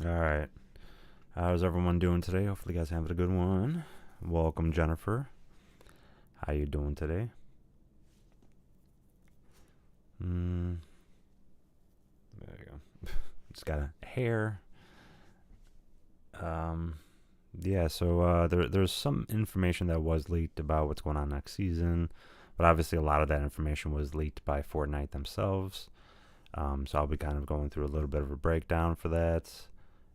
Alright. How's everyone doing today? Hopefully you guys having a good one. Welcome, Jennifer. How you doing today? There you go. Just got a hair. Yeah, so there's some information that was leaked about what's going on next season, but obviously a lot of that information was leaked by Fortnite themselves. So I'll be kind of going through a little bit of a breakdown for that.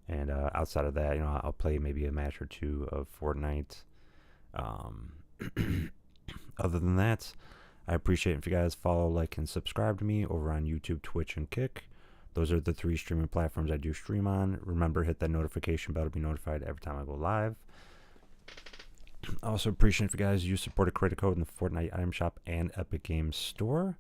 And outside of that, I'll play maybe a match or two of Fortnite. Other than that, I appreciate if you guys follow, like, and subscribe to me over on YouTube, Twitch, and Kick. Those are the 3 streaming platforms I do stream on. Remember, hit that notification bell to be notified every time I go live. I also appreciate if you guys use supported creator code in the Fortnite item shop and Epic Games Store.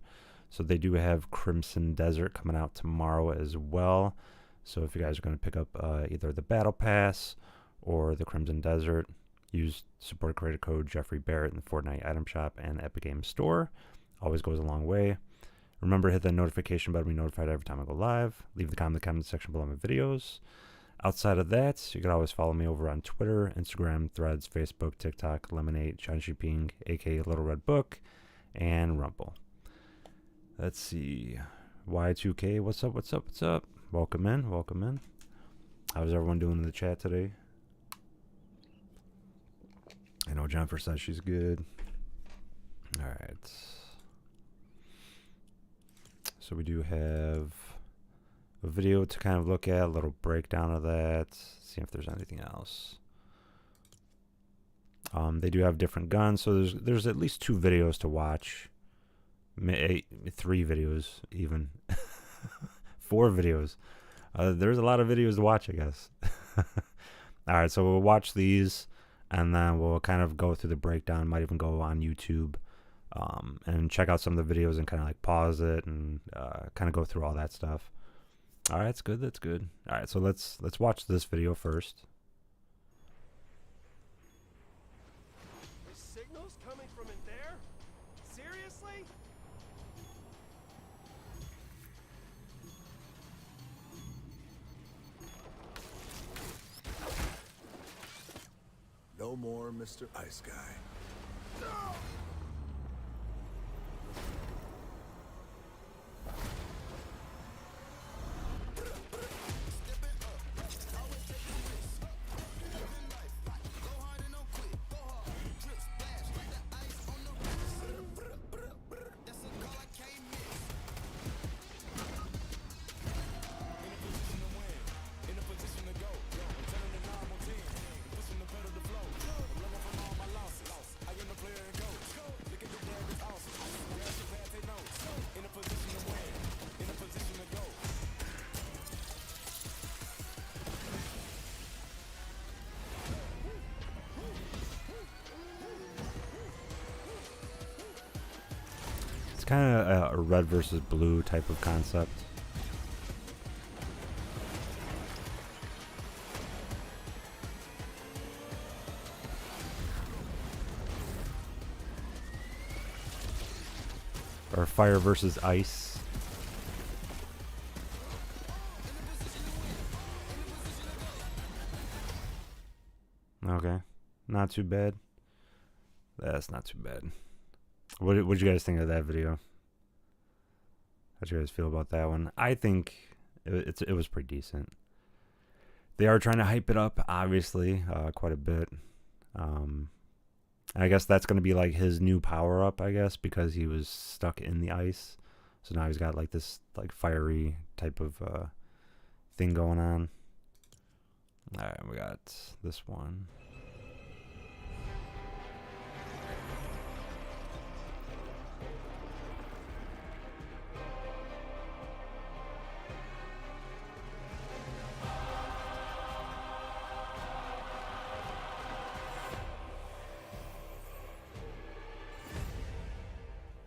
So they do have Crimson Desert coming out tomorrow as well. So if you guys are going to pick up either the Battle Pass or the Crimson Desert, use supported creator code JeffreeBarrett in the Fortnite item shop and Epic Games Store. Always goes a long way. Remember, hit that notification bell to be notified every time I go live. Leave the comment in the comment section below my videos. Outside of that, you can always follow me over on Twitter, Instagram, Threads, Facebook, TikTok, Lemonade, Ping, aka Little Red Book, and Rumble. Let's see. Y2K, what's up, what's up, what's up? Welcome in, welcome in. How's everyone doing in the chat today? I know Jennifer says she's good. All right. So we do have a video to kind of look at, a little breakdown of that, see if there's anything else. They do have different guns, so there's at least 2 videos to watch. 3 videos even. 4 videos. There's a lot of videos to watch, I guess. Alright, so we'll watch these and then we'll kind of go through the breakdown. Might even go on YouTube and check out some of the videos and kind of like pause it and kind of go through all that stuff. Alright, that's good, that's good. Alright, so let's watch this video first. Signals coming from in there? Seriously? No more Mr. Ice Guy. No! Kind of a red versus blue type of concept. Or fire versus ice. Okay, not too bad. That's not too bad. What did you guys think of that video? How'd you guys feel about that one? I think it was pretty decent. They are trying to hype it up, obviously, quite a bit. And I guess that's going to be like his new power up, I guess, because he was stuck in the ice. So now he's got like this like fiery type of thing going on. All right, we got this one.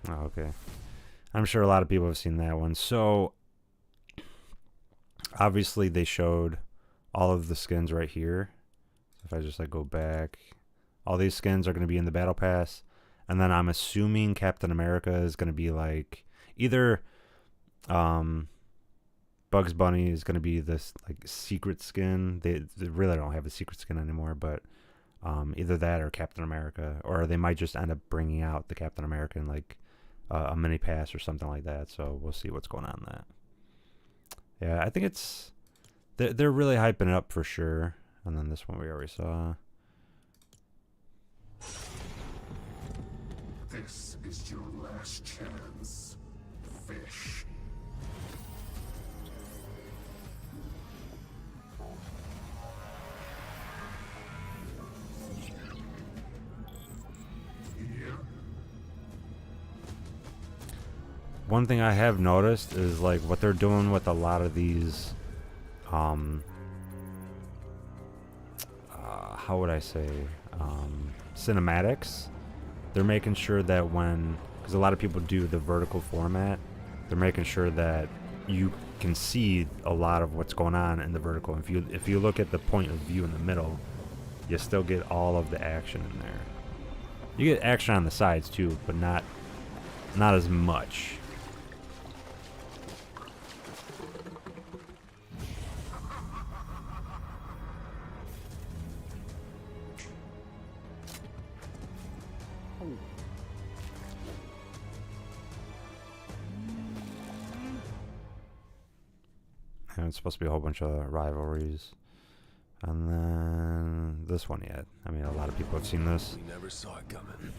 Oh, okay. I'm sure a lot of people have seen that one. So, obviously, they showed all of the skins right here. So if I just like go back, all these skins are going to be in the Battle Pass. And then I'm assuming Captain America is going to be like either Bugs Bunny is going to be this like secret skin. They really don't have a secret skin anymore, but either that or Captain America, or they might just end up bringing out the Captain America in like a mini pass or something like that. So we'll see what's going on in that. Yeah, I think it's they're really hyping it up for sure. And then this one we already saw. This is your last chance, fish. One thing I have noticed is like what they're doing with a lot of these, how would I say, cinematics. They're making sure that because a lot of people do the vertical format, they're making sure that you can see a lot of what's going on in the vertical. If you look at the point of view in the middle, you still get all of the action in there. You get action on the sides too, but not as much. And it's supposed to be a whole bunch of rivalries. And then this one yet. I mean, a lot of people have seen this. We never saw it coming.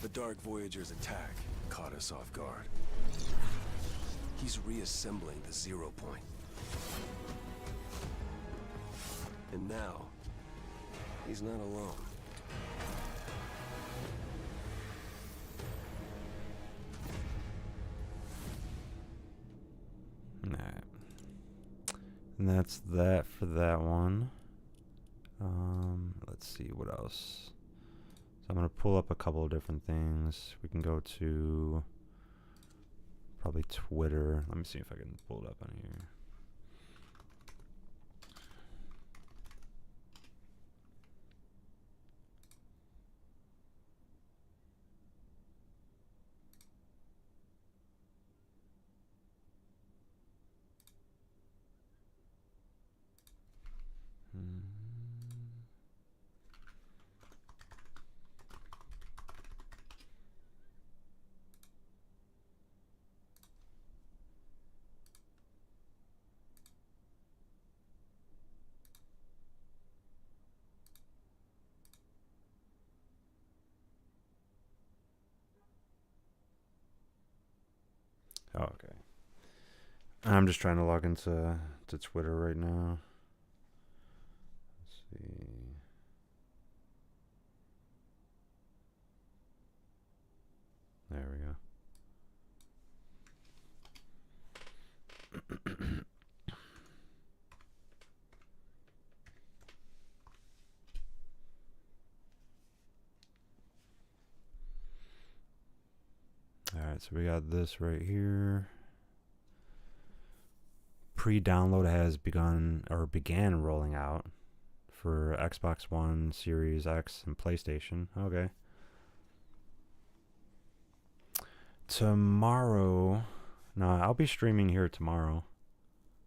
The Dark Voyager's attack caught us off guard. He's reassembling the 0 point. And now, he's not alone. Alright. And that's that for that one. Let's see what else. So I'm going to pull up a couple of different things. We can go to probably Twitter. Let me see if I can pull it up on here. Oh, okay. I'm just trying to log into Twitter right now. Let's see. There we go. Alright, so we got this right here. Pre-download has began rolling out for Xbox One, Series X, and PlayStation. Okay. Tomorrow, no, I'll be streaming here tomorrow.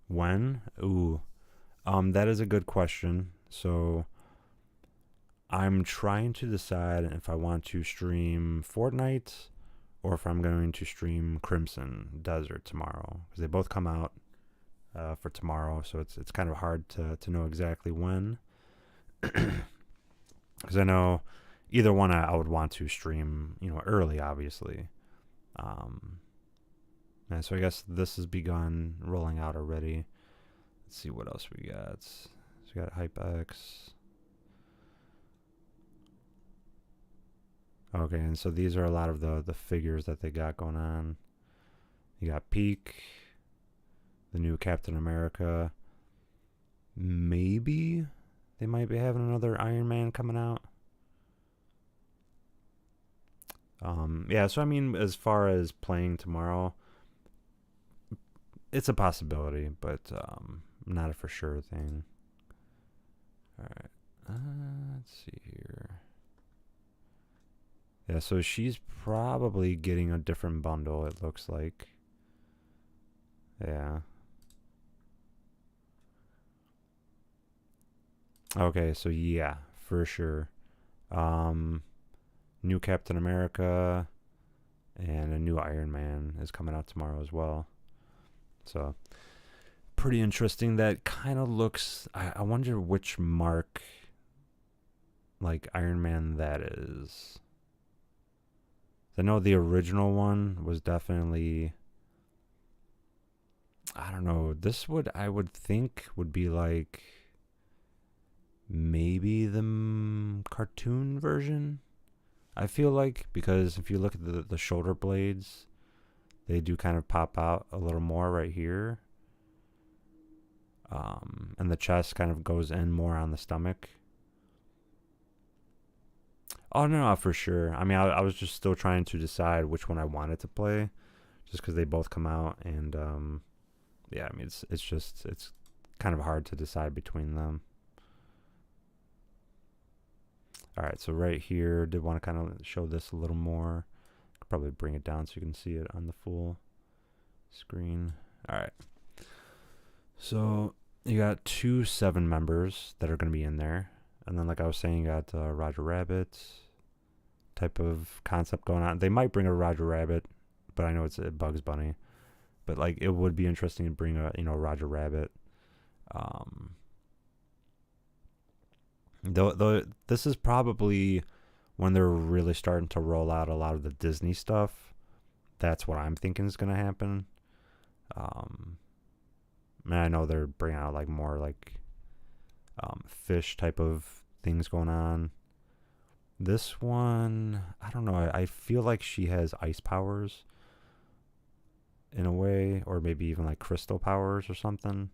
When? Ooh, that is a good question. So I'm trying to decide if I want to stream Fortnite or if I'm going to stream Crimson Desert tomorrow, because they both come out for tomorrow, so it's kind of hard to know exactly when. Because I know either one I would want to stream, early, obviously. And so I guess this has begun rolling out already. Let's see what else we got. So we got HypeX. Okay, and so these are a lot of the figures that they got going on. You got Peak, the new Captain America. Maybe they might be having another Iron Man coming out. Yeah, so I mean, as far as playing tomorrow, it's a possibility, but not a for sure thing. Alright, let's see here. Yeah, so she's probably getting a different bundle, it looks like. Yeah. Okay, so yeah, for sure. Um, New Captain America and a new Iron Man is coming out tomorrow as well. So pretty interesting. That kind of looks. I wonder which mark, like Iron Man, that is. I know the original one was definitely. I don't know. This I would think would be like maybe the cartoon version. I feel like, because if you look at the shoulder blades, they do kind of pop out a little more right here. And the chest kind of goes in more on the stomach. Oh, no, for sure. I mean, I was just still trying to decide which one I wanted to play, just because they both come out. And, yeah, I mean, it's kind of hard to decide between them. All right, so right here, did want to kind of show this a little more. Could probably bring it down so you can see it on the full screen. All right. So you got 2 7 members that are going to be in there. And then, like I was saying, you got Roger Rabbit type of concept going on. They might bring a Roger Rabbit, but I know it's a Bugs Bunny. But, like, it would be interesting to bring a, Roger Rabbit. Though this is probably when they're really starting to roll out a lot of the Disney stuff. That's what I'm thinking is going to happen. I know they're bringing out like more like fish type of things going on. This one, I don't know. I feel like she has ice powers in a way, or maybe even like crystal powers or something.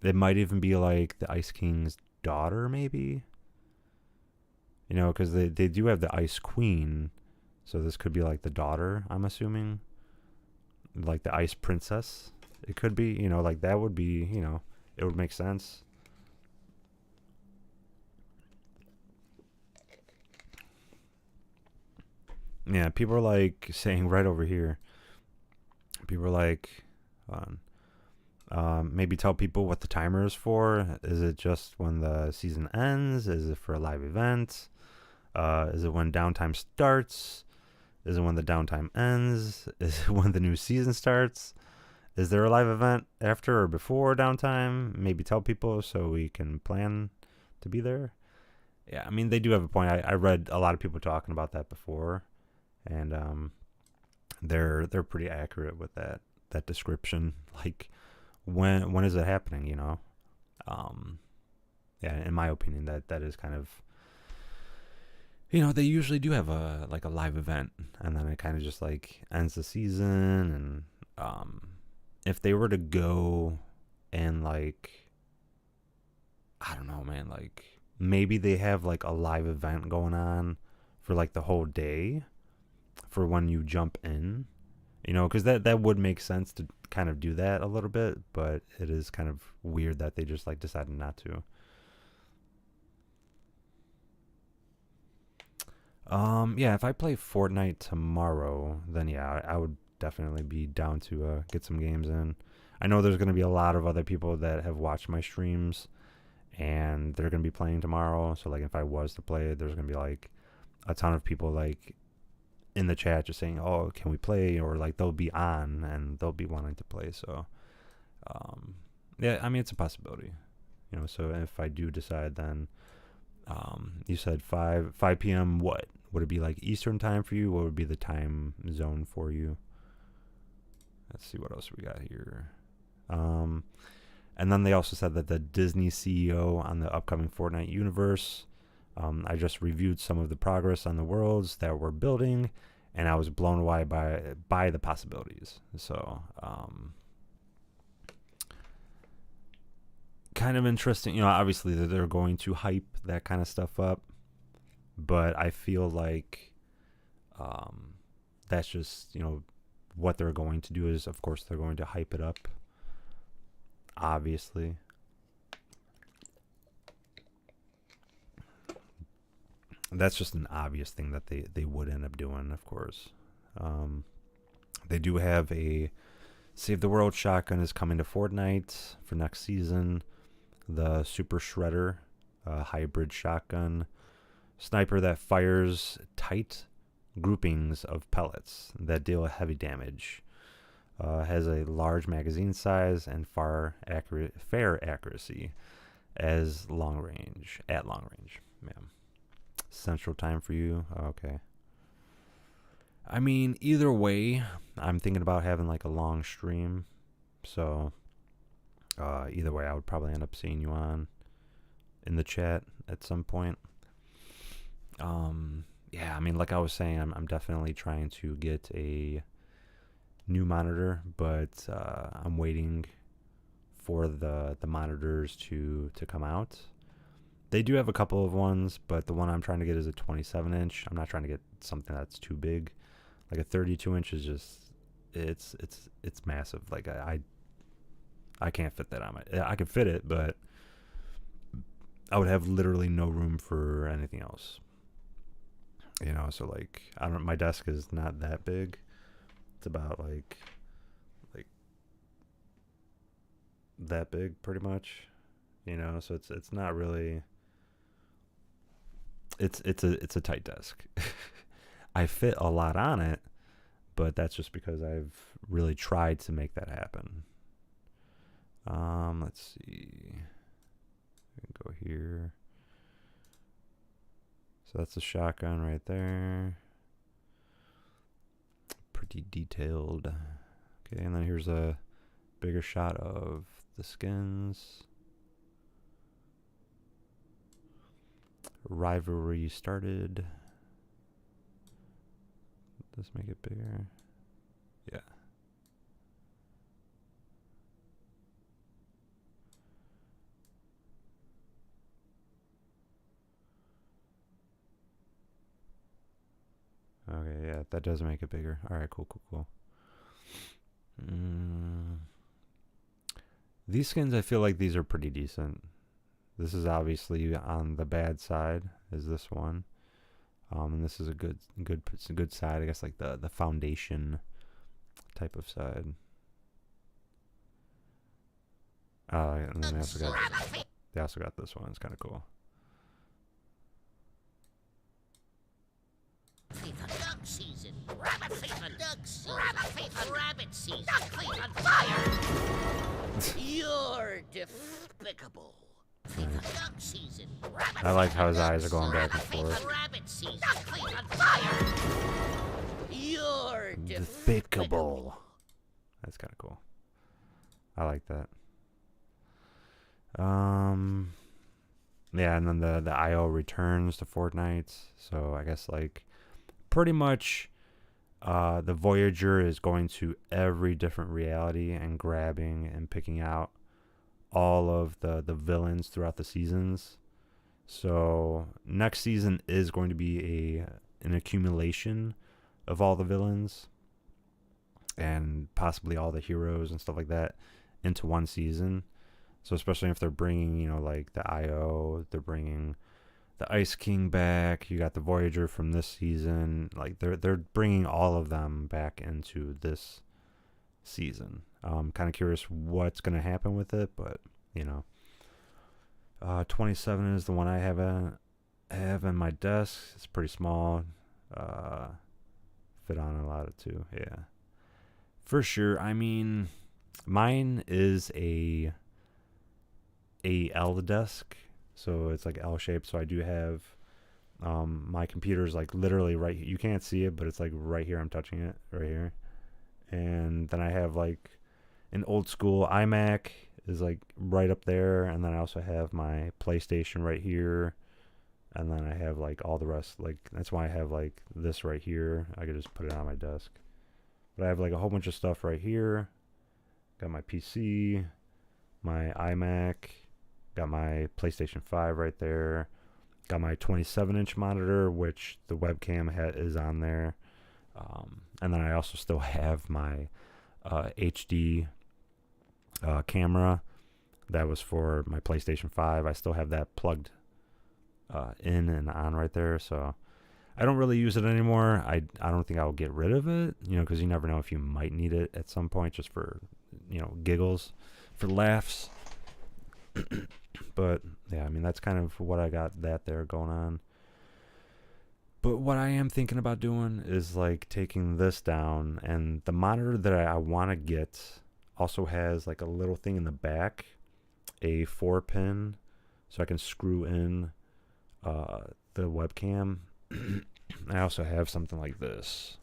It might even be like the Ice King's daughter, maybe. Because they do have the Ice Queen, so this could be like the daughter, I'm assuming. Like the Ice Princess. It could be, like that would be, it would make sense. Yeah, people are like saying right over here. People are like, maybe tell people what the timer is for. Is it just when the season ends? Is it for a live event? Is it when downtime starts? Is it when the downtime ends? Is it when the new season starts? Is there a live event after or before downtime? Maybe tell people so we can plan to be there. Yeah, I mean, they do have a point. I read a lot of people talking about that before, and they're pretty accurate with that description. Like, when is it happening? Yeah, in my opinion, that is kind of, they usually do have a live event, and then it kind of just like ends the season. And if they were to go and like, I don't know, man, like maybe they have like a live event going on for like the whole day for when you jump in, because that would make sense to kind of do that a little bit, but it is kind of weird that they just like decided not to. Yeah, if I play Fortnite tomorrow, then yeah, I would definitely be down to get some games in. I know there's going to be a lot of other people that have watched my streams, and they're going to be playing tomorrow. So like, if I was to play, there's going to be like a ton of people like in the chat just saying, "Oh, can we play?" Or like they'll be on and they'll be wanting to play. So, yeah, I mean, it's a possibility, So if I do decide, then you said 5 p.m. What would it be, like Eastern time for you? What would be the time zone for you? Let's see what else we got here. And then they also said that the Disney CEO on the upcoming Fortnite universe. I just reviewed some of the progress on the worlds that we're building, and I was blown away by the possibilities. So, kind of interesting. Obviously they're going to hype that kind of stuff up, but I feel like that's just, what they're going to do is, of course, they're going to hype it up, obviously. That's just an obvious thing that they would end up doing, of course. They do have a Save the World shotgun is coming to Fortnite for next season. the Super Shredder, hybrid shotgun sniper that fires tight groupings of pellets that deal heavy damage. Has a large magazine size and fair accuracy as long range. At long range, man. Central time for you. Okay. I mean, either way, I'm thinking about having like a long stream. So, either way, I would probably end up seeing you on in the chat at some point. Yeah, I mean, like I was saying, I'm definitely trying to get a new monitor, but I'm waiting for the monitors to come out. They do have a couple of ones, but the one I'm trying to get is a 27-inch. I'm not trying to get something that's too big. Like a 32-inch is just it's massive. Like I can't fit that on my. I could fit it, but I would have literally no room for anything else. You know, so like my desk is not that big. It's about like that big pretty much. You know, so it's not really it's a tight desk. I fit a lot on it, but that's just because I've really tried to make that happen. Let's see. We can go here. So that's a shotgun right there. Pretty detailed. Okay, and then here's a bigger shot of the skins. Rivalry started. Let's make it bigger. Yeah. Okay, yeah, that does make it bigger. All right, cool. These skins, I feel like these are pretty decent. This is obviously on the bad side, is this one. And this is a good side, I guess, like the foundation type of side. And then they also got this one. It's kind of cool. Duck season. Rabbit season. Duck season. Rabbit season. Rabbit season. Duck season. Fire! You're despicable. Duck season. I like how his eyes are going back and forth. Rabbit season. Duck season. Fire! You're Despicable. That's kind of cool. I like that. Yeah, and then the IO returns to Fortnite. So I guess like pretty much the Voyager is going to every different reality and grabbing and picking out all of the villains throughout the seasons. So next season is going to be an accumulation of all the villains and possibly all the heroes and stuff like that into one season. So especially if they're bringing, you know, like the IO, they're bringing the Ice King back. You got the Voyager from this season. Like they're bringing all of them back into this season. Kind of curious what's going to happen with it, but you know, 27 is the one I have in my desk. It's pretty small. Fit on a lot of too. Yeah, for sure. I mean, mine is a L desk, so it's like L shaped. So I do have my computer's like literally right. You can't see it, but it's like right here. I'm touching it right here, and then I have like an old school iMac is like right up there, and then I also have my PlayStation right here, and then I have like all the rest. Like that's why I have like this right here. I could just put it on my desk, but I have like a whole bunch of stuff right here. Got my PC, my iMac, got my PlayStation 5 right there, got my 27-inch monitor, which the webcam is on there, and then I also still have my HD camera that was for my PlayStation 5. I still have that plugged in and on right there, so I don't really use it anymore. I don't think I'll get rid of it, you know, because you never know if you might need it at some point, just for, you know, giggles, for laughs. But yeah, I mean, that's kind of what I got that there going on. But what I am thinking about doing is like taking this down, and the monitor that I want to get also has like a little thing in the back, a 4-pin, so I can screw in the webcam. I also have something like this.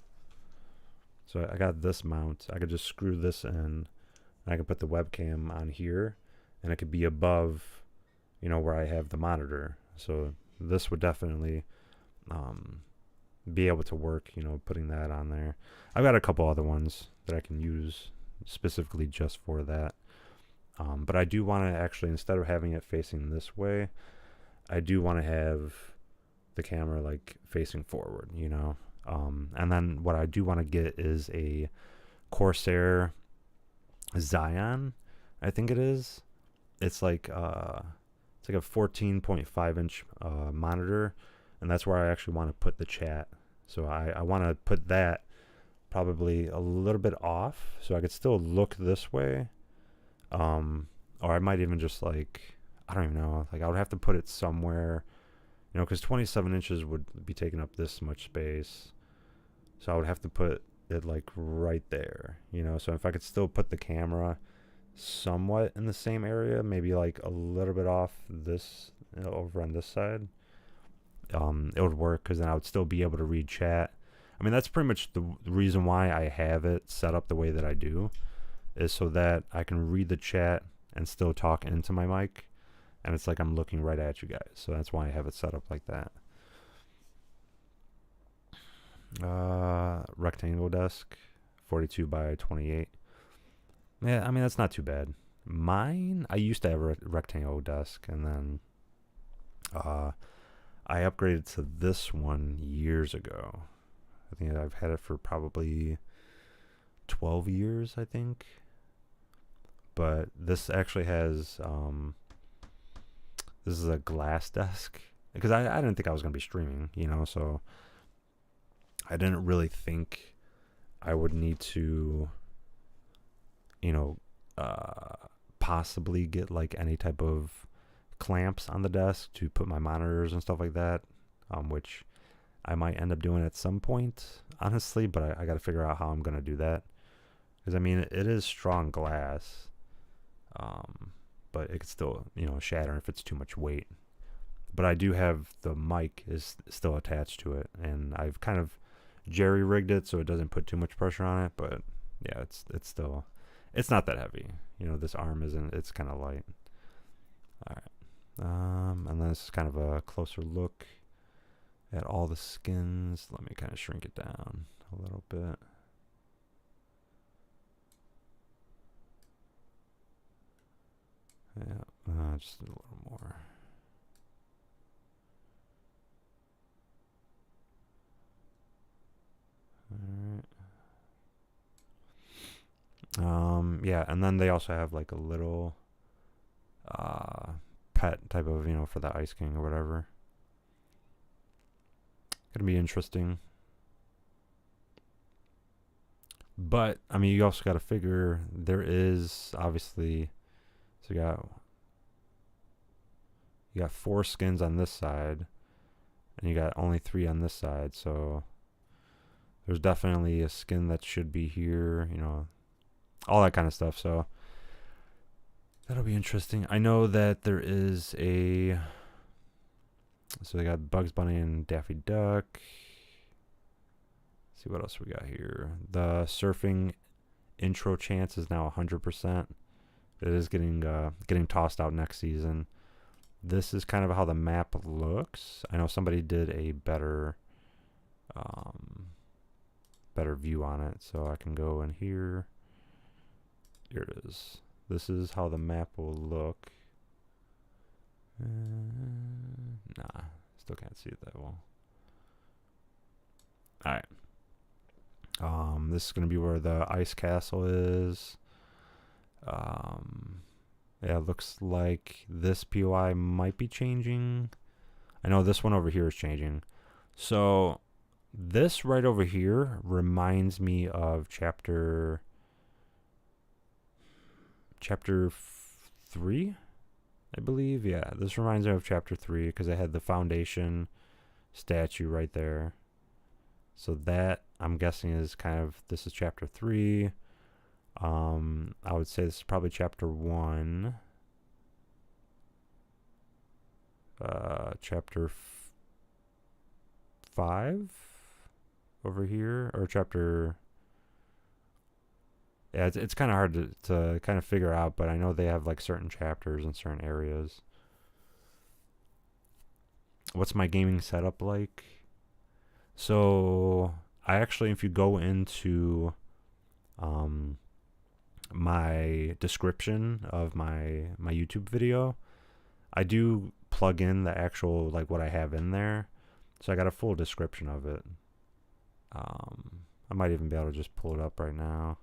So I got this mount. I could just screw this in, and I can put the webcam on here, and it could be above, you know, where I have the monitor. So this would definitely be able to work, you know, putting that on there. I've got a couple other ones that I can use specifically just for that. But I do want to actually, instead of having it facing this way, I do want to have the camera like facing forward, you know. And then what I do want to get is a Corsair Zion, I think it is. It's like a 14.5 inch monitor, and that's where I actually want to put the chat. So I want to put that probably a little bit off, so I could still look this way. Or I might even just like, I don't even know, like I would have to put it somewhere, you know, because 27 inches would be taking up this much space. So I would have to put it like right there, you know. So if I could still put the camera somewhat in the same area, maybe like a little bit off this, you know, over on this side, it would work, because then I would still be able to read chat. I mean, that's pretty much the reason why I have it set up the way that I do, is so that I can read the chat and still talk into my mic, and it's like I'm looking right at you guys. So that's why I have it set up like that. Rectangle desk, 42 by 28. Yeah, I mean, that's not too bad. Mine, I used to have a rectangle desk, and then I upgraded to this one years ago. I think I've had it for probably 12 years, I think. But this actually has, this is a glass desk, because I didn't think I was going to be streaming, you know, so I didn't really think I would need to, you know, possibly get like any type of clamps on the desk to put my monitors and stuff like that, which I might end up doing at some point, honestly, but I got to figure out how I'm going to do that, because I mean, it is strong glass, but it could still, you know, shatter if it's too much weight. But I do have the mic is still attached to it, and I've kind of jerry rigged it so it doesn't put too much pressure on it. But yeah, it's still, it's not that heavy, you know. This arm isn't, it's kind of light. All right, and then this is kind of a closer look at all the skins. Let me kind of shrink it down a little bit. Yeah, just a little more. Alright. Yeah, and then they also have like a little pet type of, you know, for the Ice King or whatever. Gonna be interesting. But I mean, you also got to figure there is obviously, so you got 4 skins on this side, and you got only 3 on this side, so there's definitely a skin that should be here, you know, all that kind of stuff. So that'll be interesting. I know that there is a, so they got Bugs Bunny and Daffy Duck. Let's see what else we got here. The surfing intro chance is now 100%. It is getting tossed out next season. This is kind of how the map looks. I know somebody did a better view on it, so I can go in here. Here it is. This is how the map will look. Nah, still can't see it that well. All right. This is gonna be where the ice castle is. Yeah, it looks like this POI might be changing. I know this one over here is changing. So this right over here reminds me of chapter 3. I believe, yeah. This reminds me of chapter 3 because I had the foundation statue right there. So that, I'm guessing, is kind of, this is chapter 3. I would say this is probably chapter 1. Chapter 5 over here, or chapter, yeah, it's kind of hard to kind of figure out, but I know they have like certain chapters in certain areas. What's my gaming setup like? So I actually, if you go into my description of my YouTube video, I do plug in the actual, like, what I have in there. So I got a full description of it. I might even be able to just pull it up right now.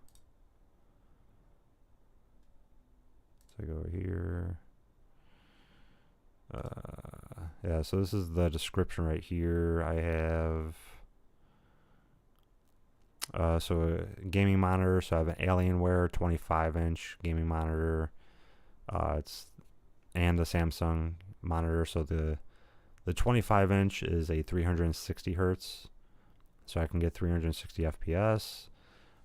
So I go here. Yeah, so this is the description right here. I have so a gaming monitor. So I have an Alienware 25-inch gaming monitor. And a Samsung monitor. So the 25-inch is a 360 hertz, so I can get 360 FPS.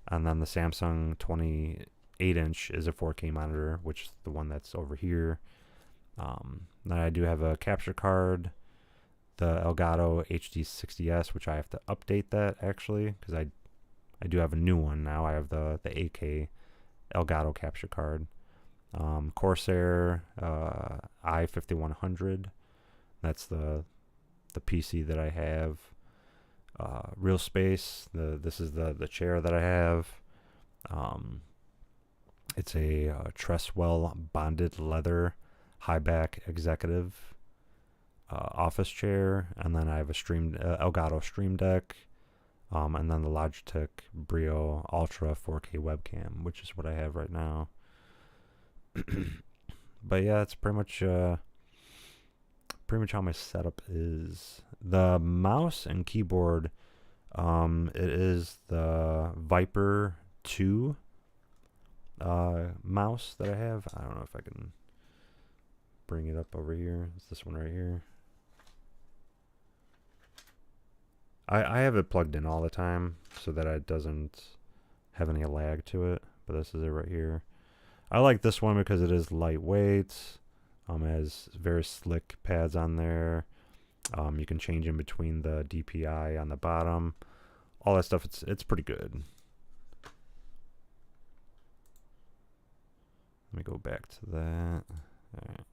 And then the Samsung 28-inch is a 4K monitor, which is the one that's over here. Then I do have a capture card, the Elgato HD60S, which I have to update that actually, because I do have a new one now. I have the 8K Elgato capture card. Corsair i5100. That's the PC that I have. Realspace. This is the chair that I have. It's a Treswell bonded leather high back executive office chair, and then I have a Elgato Stream Deck, and then the Logitech Brio Ultra 4K webcam, which is what I have right now. But yeah, it's pretty much how my setup is. The mouse and keyboard, it is the Viper 2 mouse that I have. I don't know if I can bring it up over here. It's this one right here. I have it plugged in all the time so that it doesn't have any lag to it, but this is it right here. I like this one because it is lightweight. It has very slick pads on there. You can change in between the DPI on the bottom. All that stuff, it's pretty good. Let me go back to that. All right.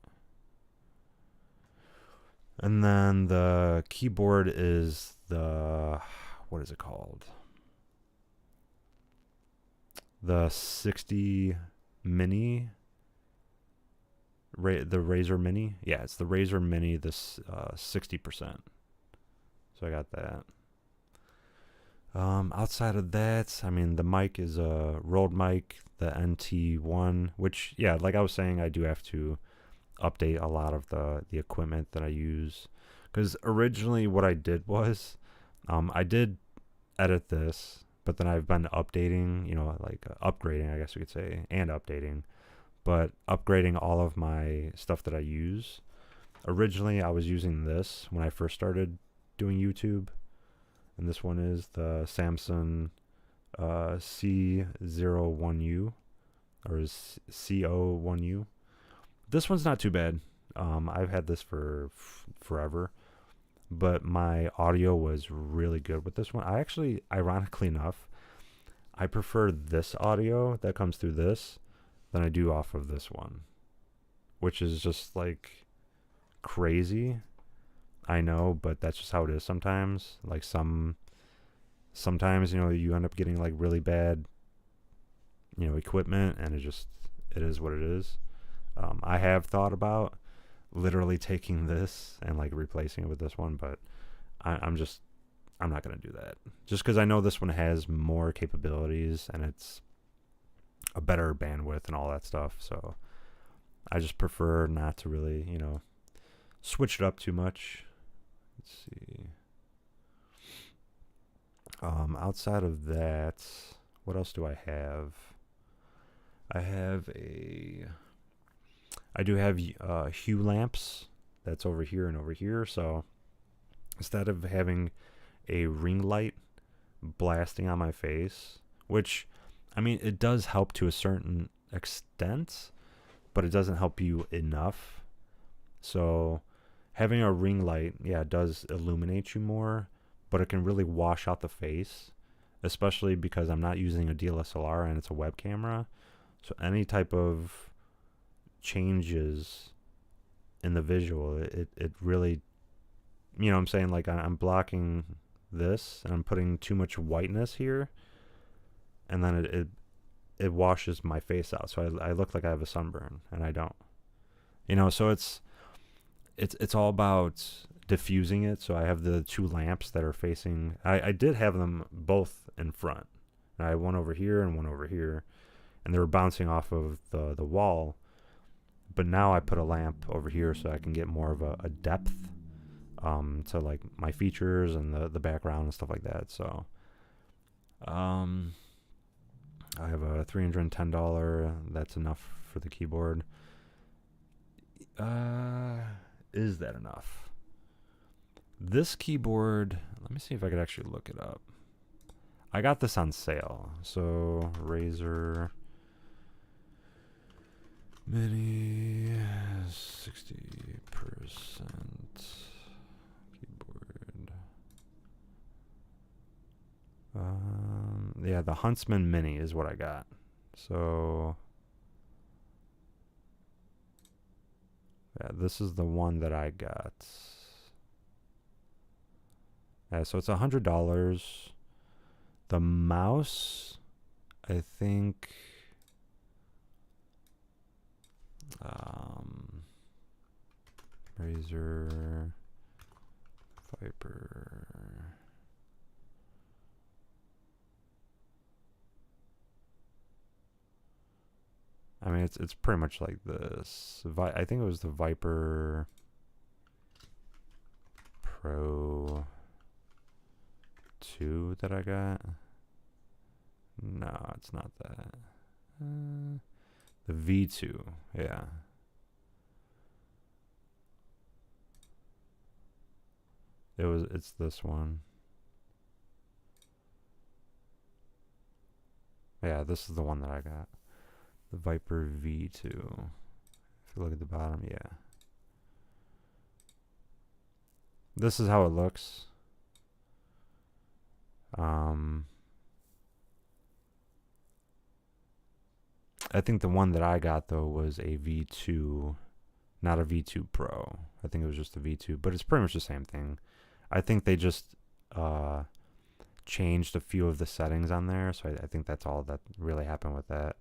And then the keyboard is the, what is it called? The 60 Mini, the Razer Mini. Yeah, it's the Razer Mini, this 60%. So I got that. Outside of that, I mean, the mic is a Rode mic, the NT1, which, yeah, like I was saying, I do have to update a lot of the equipment that I use. Because originally what I did was, I did edit this, but then I've been updating, like upgrading, I guess you could say, and updating, but upgrading all of my stuff that I use. Originally, I was using this when I first started doing YouTube, and this one is the Samsung C01U, or CO1U. This one's not too bad. I've had this for forever. But my audio was really good with this one. I actually, ironically enough, I prefer this audio that comes through this than I do off of this one, which is just like crazy. I know, but that's just how it is sometimes. Like sometimes, you end up getting like really bad, equipment, and it is what it is. I have thought about literally taking this and like replacing it with this one, but I'm not gonna do that, just because I know this one has more capabilities and it's a better bandwidth and all that stuff. So I just prefer not to really switch it up too much. Let's see. Outside of that, what else do I have? I have I do have hue lamps that's over here and over here. So instead of having a ring light blasting on my face, which, I mean, it does help to a certain extent, but it doesn't help you enough. So having a ring light, yeah, does illuminate you more, but it can really wash out the face, especially because I'm not using a DSLR and it's a web camera. So any type of changes in the visual, it really, you know what I'm saying? Like I'm blocking this and I'm putting too much whiteness here, and then it washes my face out. So I look like I have a sunburn, and I don't. You know, so it's all about diffusing it. So I have the two lamps that are facing. I did have them both in front. I had one over here and one over here, and they were bouncing off of the wall. But now I put a lamp over here so I can get more of a depth to like my features and the background and stuff like that. So I have a $310. That's enough for the keyboard. Is that enough? This keyboard, let me see if I could actually look it up. I got this on sale. So Razer Mini 60% keyboard. Yeah, the Huntsman Mini is what I got. So yeah, this is the one that I got. Yeah, so it's $100. The mouse, I think, Razer Viper. I mean, it's pretty much like this. I think it was the Viper Pro 2 that I got. No, it's not that. The V2, yeah. It's this one. Yeah, this is the one that I got. The Viper V2. If you look at the bottom, yeah. This is how it looks. I think the one that I got, though, was a V2, not a V2 Pro. I think it was just a V2, but it's pretty much the same thing. I think they just changed a few of the settings on there, so I think that's all that really happened with that.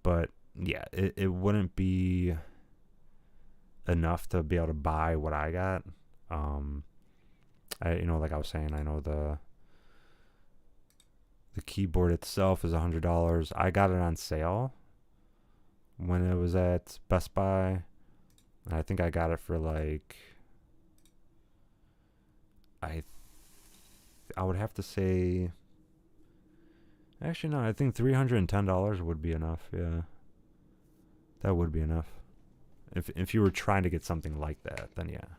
But, yeah, it wouldn't be enough to be able to buy what I got. Like I was saying, I know the keyboard itself is $100. I got it on sale when it was at Best Buy. And I think I got it for like, I would have to say, actually no, I think $310 would be enough. Yeah, that would be enough. If you were trying to get something like that, then yeah.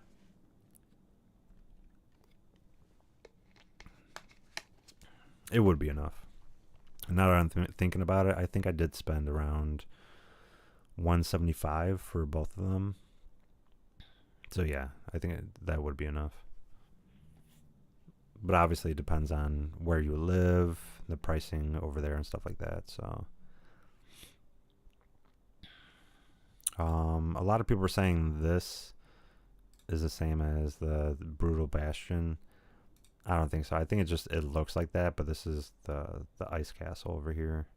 It would be enough. And now that I'm thinking about it, I think I did spend around $175 for both of them. So yeah, I think that would be enough. But obviously it depends on where you live, the pricing over there and stuff like that. So a lot of people are saying this is the same as the Brutal Bastion. I don't think so. I think it looks like that, but this is the Ice Castle over here.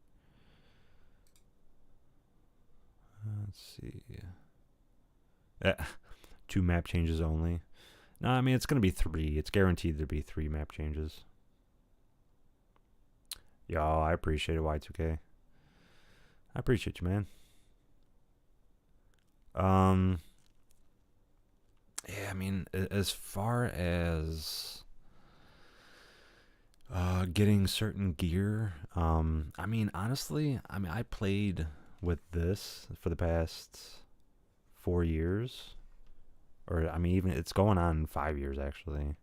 Let's see. 2 map changes only. No, I mean, it's going to be 3. It's guaranteed to be 3 map changes. Yo, I appreciate it, Y2K. I appreciate you, man. Yeah, I mean, as far as getting certain gear, I mean, honestly, I played with this for the past 4 years, or I mean, even it's going on 5 years actually.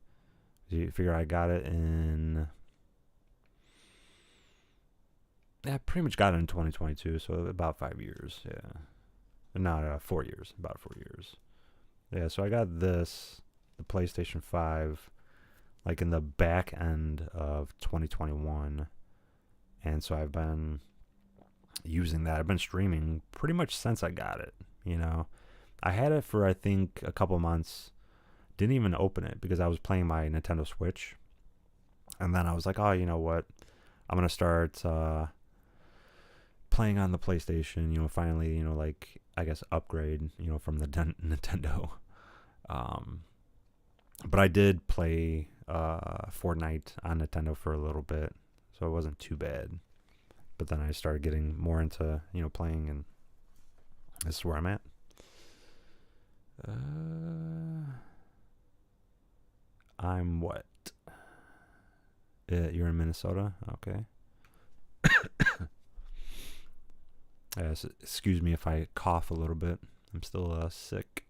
You figure I got it in, yeah, pretty much got it in 2022, so about 5 years, yeah. Not 4 years, about 4 years. Yeah, so I got this, the PlayStation 5, like in the back end of 2021, and so I've been using that. I've been streaming pretty much since I got it, you know. I had it for, I think, a couple months. Didn't even open it because I was playing my Nintendo Switch. And then I was like, oh, you know what? I'm going to start playing on the PlayStation, you know, finally, you know, like, I guess upgrade, you know, from the Nintendo. But I did play Fortnite on Nintendo for a little bit, so it wasn't too bad. But then I started getting more into, you know, playing, and this is where I'm at. I'm what? You're in Minnesota? Okay. So excuse me if I cough a little bit. I'm still sick.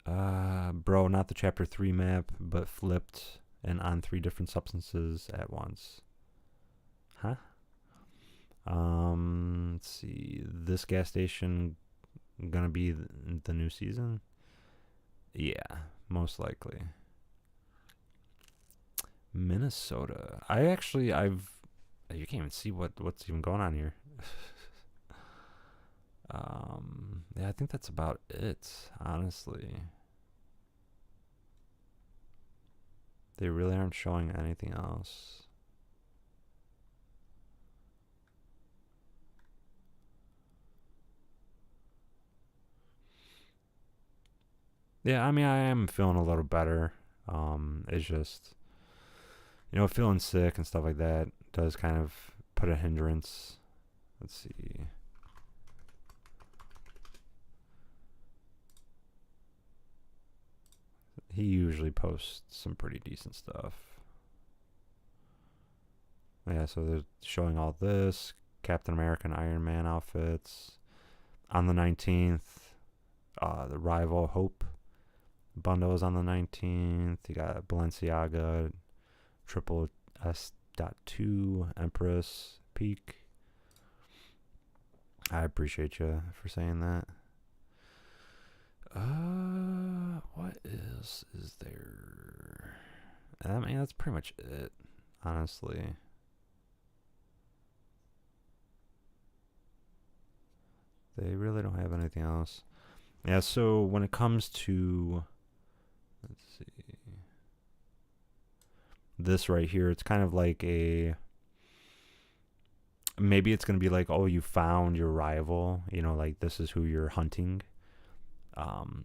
Bro, not the chapter 3 map, but flipped and on 3 different substances at once. Huh? Let's see. This gas station gonna be the new season? Yeah, most likely. Minnesota. You can't even see what's even going on here. Yeah, I think that's about it, honestly. They really aren't showing anything else. Yeah, I mean, I am feeling a little better. It's just, you know, feeling sick and stuff like that does kind of put a hindrance. Let's see. He usually posts some pretty decent stuff. Yeah, so they're showing all this. Captain America and Iron Man outfits. On the 19th, the Rival Hope bundle is on the 19th. You got Balenciaga, Triple S.2, Empress, Peak. I appreciate you for saying that. What else is there? I mean, that's pretty much it, honestly. They really don't have anything else. Yeah, so when it comes to, let's see, this right here, it's kind of like maybe it's going to be like, oh, you found your rival, you know, like this is who you're hunting.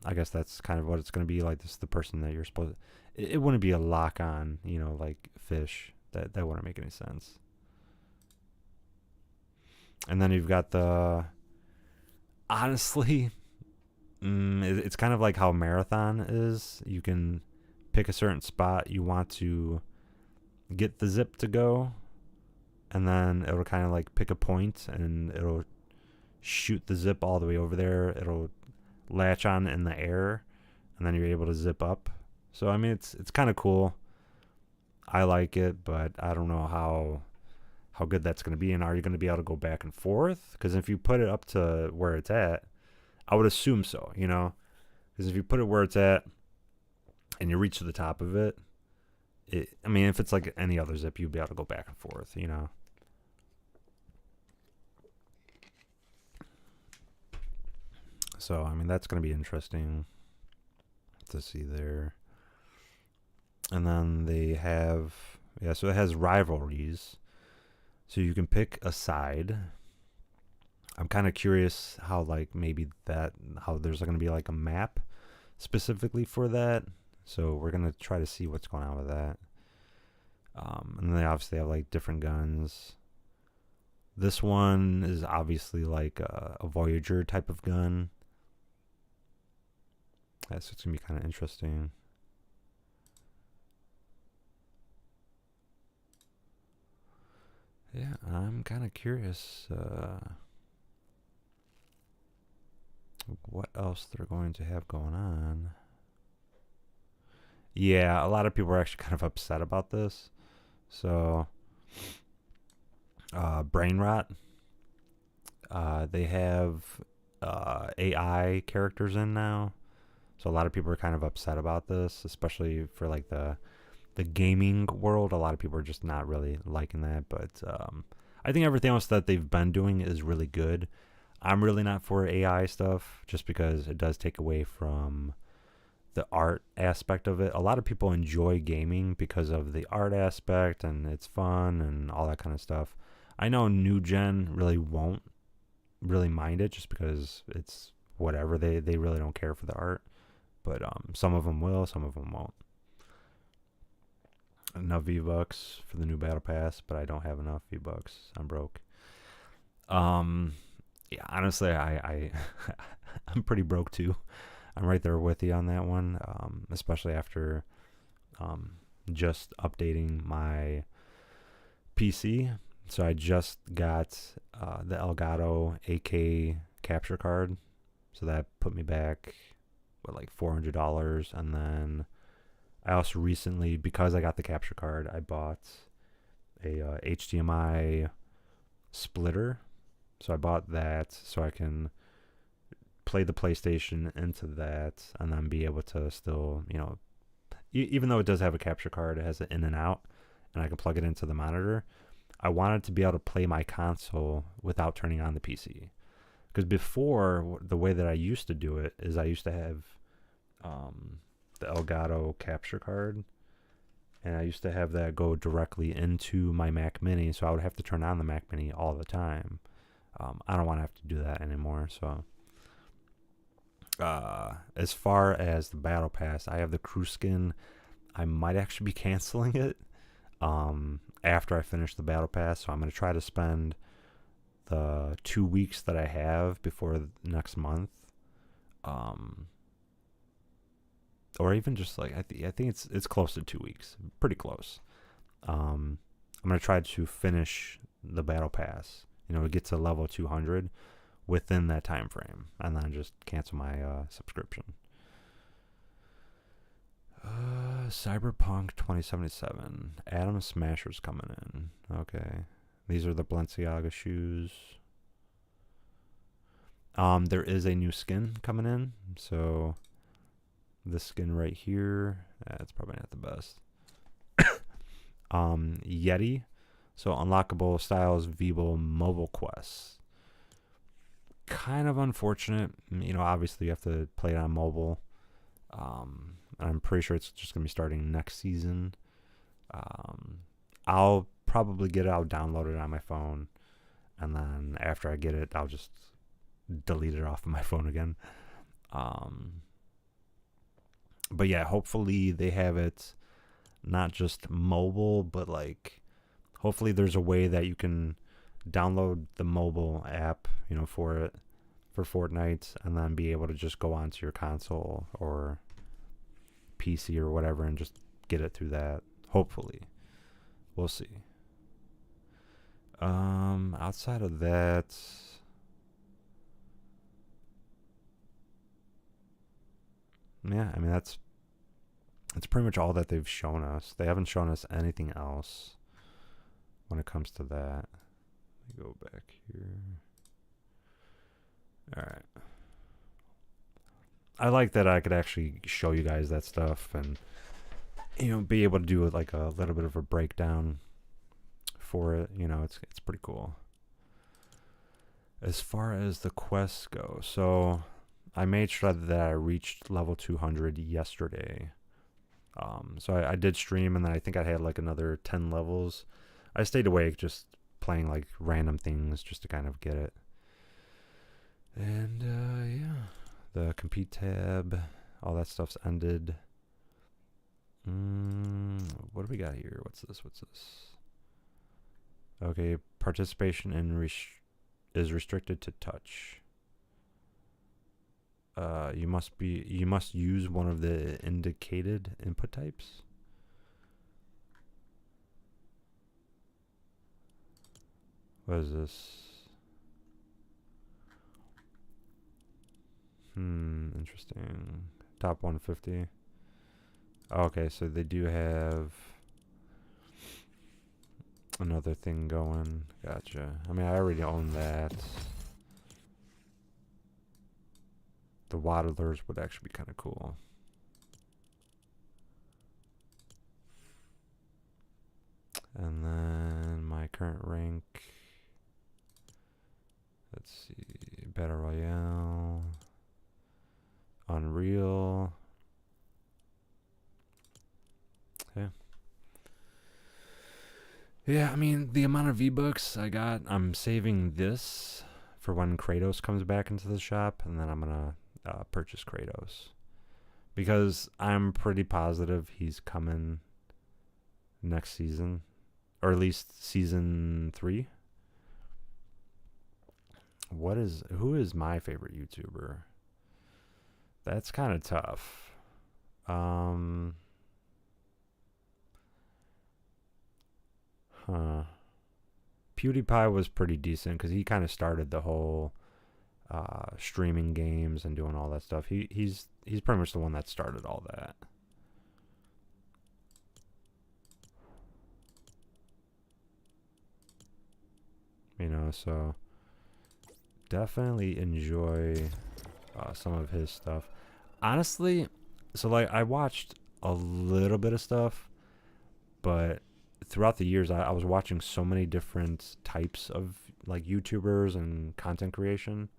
I guess that's kind of what it's going to be like. This is the person that you're supposed to, it wouldn't be a lock on, you know, like fish. That wouldn't make any sense. And then you've got the, honestly, it's kind of like how Marathon is. You can pick a certain spot you want to get the zip to go, and then it'll kind of like pick a point and it'll shoot the zip all the way over there. It'll latch on in the air, and then you're able to zip up. So I mean, it's kind of cool. I like it, but I don't know how good that's going to be, and are you going to be able to go back and forth? Because if you put it up to where it's at, I would assume so, you know, because if you put it where it's at and you reach to the top of it, I mean, if it's like any other zip, you'd be able to go back and forth, you know. So, I mean, that's going to be interesting to see there. And then they have, yeah, so it has rivalries. So you can pick a side. I'm kind of curious how, like, maybe how there's going to be like a map specifically for that. So we're going to try to see what's going on with that. And they obviously have like different guns. This one is obviously like a Voyager type of gun. Yeah, so it's going to be kind of interesting. Yeah, I'm kind of curious what else they're going to have going on. Yeah, a lot of people are actually kind of upset about this. So, brain rot. They have AI characters in now. So a lot of people are kind of upset about this, especially for like the gaming world. A lot of people are just not really liking that. But I think everything else that they've been doing is really good. I'm really not for AI stuff just because it does take away from the art aspect of it. A lot of people enjoy gaming because of the art aspect and it's fun and all that kind of stuff. I know new gen really won't really mind it just because it's whatever. They really don't care for the art. But some of them will, some of them won't. Enough V-Bucks for the new Battle Pass, but I don't have enough V-Bucks. I'm broke. Yeah, honestly, I I'm pretty broke too. I'm right there with you on that one, especially after just updating my PC. So I just got the Elgato 8K capture card. So that put me back with like $400. And then I also recently, because I got the capture card, I bought a HDMI splitter. So I bought that so I can play the PlayStation into that and then be able to still, even though it does have a capture card, it has an in and out, and I can plug it into the monitor. I wanted to be able to play my console without turning on the PC. Because before, the way that I used to do it is I used to have the Elgato capture card, and I used to have that go directly into my Mac Mini, so I would have to turn on the Mac Mini all the time. I don't want to have to do that anymore. So, as far as the Battle Pass, I have the crew skin. I might actually be canceling it after I finish the Battle Pass. So I'm going to try to spend the 2 weeks that I have before next month, or even just like I think it's close to 2 weeks, pretty close. I'm going to try to finish the Battle Pass. Get to level 200 within that time frame, and then just cancel my subscription. Cyberpunk 2077. Atom Smasher's coming in. Okay. These are the Balenciaga shoes. There is a new skin coming in. So this skin right here, it's probably not the best. Yeti. So unlockable styles, Vivo mobile quests. Kind of unfortunate. Obviously you have to play it on mobile. I'm pretty sure it's just going to be starting next season. I'll probably get it. I'll download it on my phone. And then after I get it, I'll just delete it off of my phone again. But yeah, hopefully they have it not just mobile, but like hopefully there's a way that you can download the mobile app, for it, for Fortnite, and then be able to just go onto your console or PC or whatever and just get it through that. Hopefully. We'll see. Outside of that, yeah, I mean that's pretty much all that they've shown us. They haven't shown us anything else when it comes to that. Let me go back here. All right. I like that I could actually show you guys that stuff and be able to do like a little bit of a breakdown for it. It's pretty cool. As far as the quests go, so I made sure that I reached level 200 yesterday. So I did stream, and then I think I had like another 10 levels. I stayed awake just playing like random things just to kind of get it. And yeah, the compete tab, all that stuff's ended. What do we got here? What's this? Okay, participation is restricted to touch. You must use one of the indicated input types. What is this? Interesting. Top 150. Okay, so they do have another thing going. Gotcha. I mean, I already own that. The Waddlers would actually be kind of cool. And then my current rank. Let's see. Battle Royale. Unreal. Yeah. Yeah, I mean, the amount of V-Bucks I got, I'm saving this for when Kratos comes back into the shop, and then I'm going to purchase Kratos. Because I'm pretty positive he's coming next season, or at least season 3. Who is my favorite YouTuber? That's kind of tough. PewDiePie was pretty decent because he kind of started the whole streaming games and doing all that stuff. He's pretty much the one that started all that. You know, so definitely enjoy some of his stuff. Honestly, so like I watched a little bit of stuff, but throughout the years I was watching so many different types of like YouTubers and content creation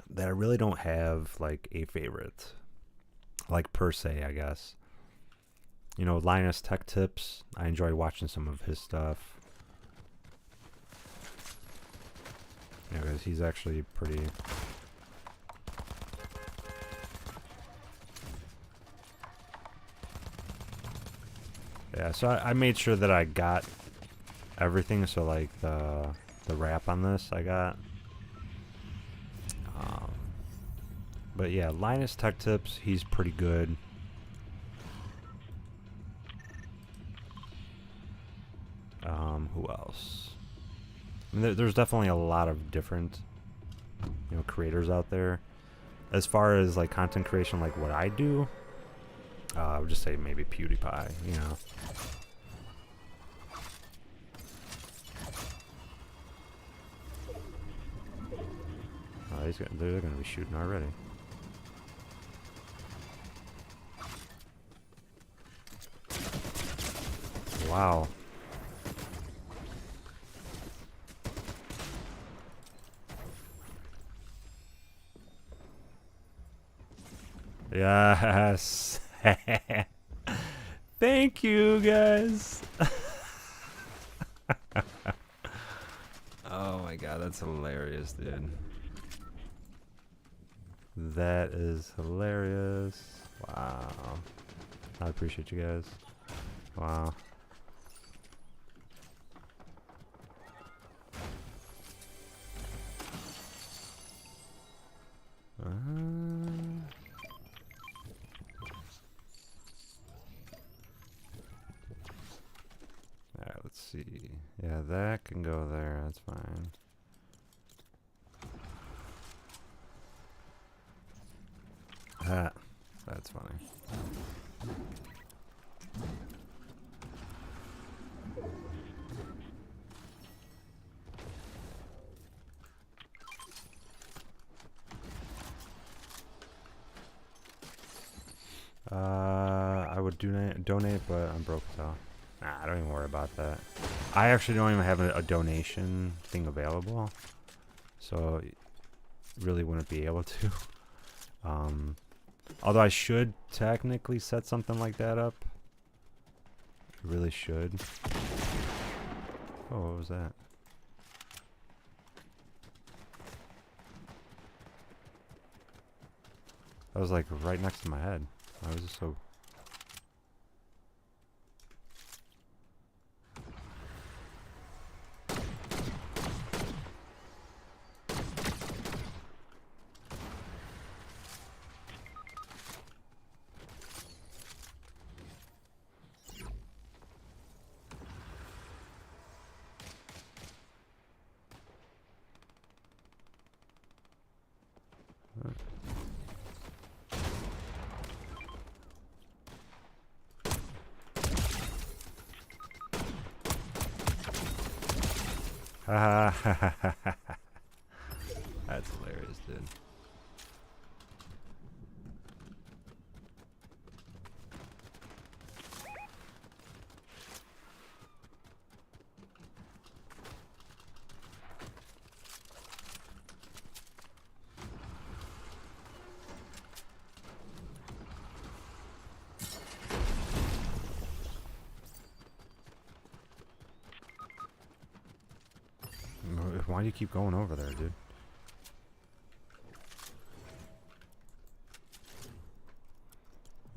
that I really don't have like a favorite, like per se, I guess. You know, Linus Tech Tips, I enjoy watching some of his stuff. Yeah, because he's actually pretty... Yeah, so I made sure that I got everything, so like the wrap on this I got. But yeah, Linus Tech Tips, he's pretty good. Who else? I mean, there's definitely a lot of different, you know, creators out there. As far as like content creation, like what I do, I would just say maybe PewDiePie, you know. Oh, they're gonna be shooting already. Wow. Yes. Thank you, guys. Oh my god, that's hilarious, dude. That is hilarious. Wow. I appreciate you guys. Wow. Alright, let's see. Yeah, that can go there. That's fine. That's funny. I would donate, but I'm broke, so nah, don't even worry about that. I actually don't even have a donation thing available, so really wouldn't be able to. Although I should technically set something like that up. I really should. Oh, what was that? That was like right next to my head. Why was it so... That's hilarious, dude. Why do you keep going over there, dude?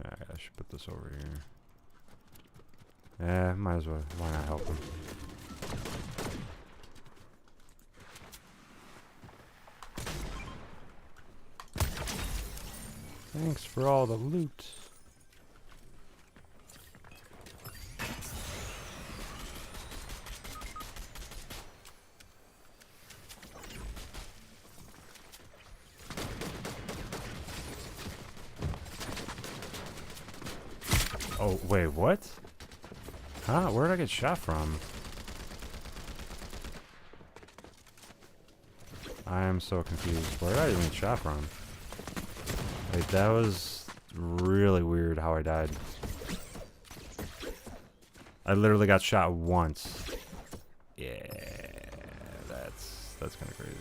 Alright, I should put this over here. Yeah, might as well. Why not help him? Thanks for all the loot. Oh, wait, what? Huh? Where did I get shot from? I am so confused. Where did I even get shot from? Wait, that was really weird how I died. I literally got shot once. Yeah, that's kind of crazy.